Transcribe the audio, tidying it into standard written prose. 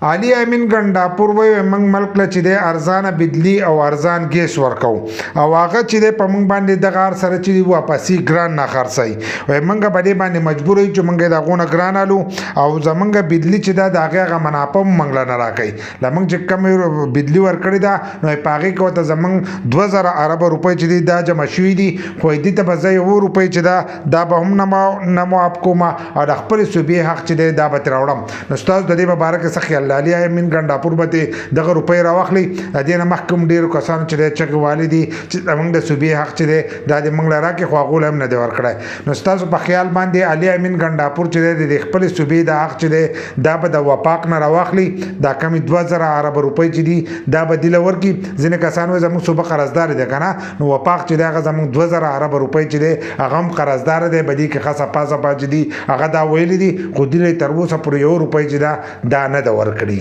علي امین ګنډاپور وایي موږ ملک له چې دی ارزانه بجلی او ارزان ګیس ورکو او هغه چې دی په موږ باندې دغه هر سره چې دی واپسي ګران نه خرڅوي وایي موږ په دې باندې مجبور یو چې موږ د هغونه ګران الو او زموږ بجلی چې ده د هغې هغه منافع هم موږ له نه راکوي له موږ چې کومې بجلی ورکړې ده نو په هغې کې ورته زموږ 2000 اربه روپۍ چې دي دا جمع شوي دي خو دې ته به زه 1 روپۍ چې ده دا به هم نه معاف کوم او د خپلې صوبې حق چې دی دا به ترې راوړم نو ستاسو د دې په باره کې څه خیال علي امین ګنډاپور به دې دغه روپۍ راواخلي د دې نه مخکې ډېرو کسانو چې دی چغې والي دي چې زموږ د صوبې حق چې دی دا دې موږ له راکړي خو هغو له هم نه دی ورکړی نو ستاسو په خیال باندې علي امین ګنډاپور چې دی د خپلې صوبې د حق چې دی دا به د وپاق نه راواخلي دا کمې 2000 اربه روپۍ چې دي دا به دې له ورکړي ځینې کسان وایي زموږ صوبه قرضدار دی که نه نو وپاق چې دی هغه زموږ 2000 اربه روپۍ چې دی هغه هم قرضدار دی په دې کې ښه سپا سپا چې دي هغه دا ویلي دي خو دې تر اوسه پورې 1 روپۍ چې دا نه ده ورکړې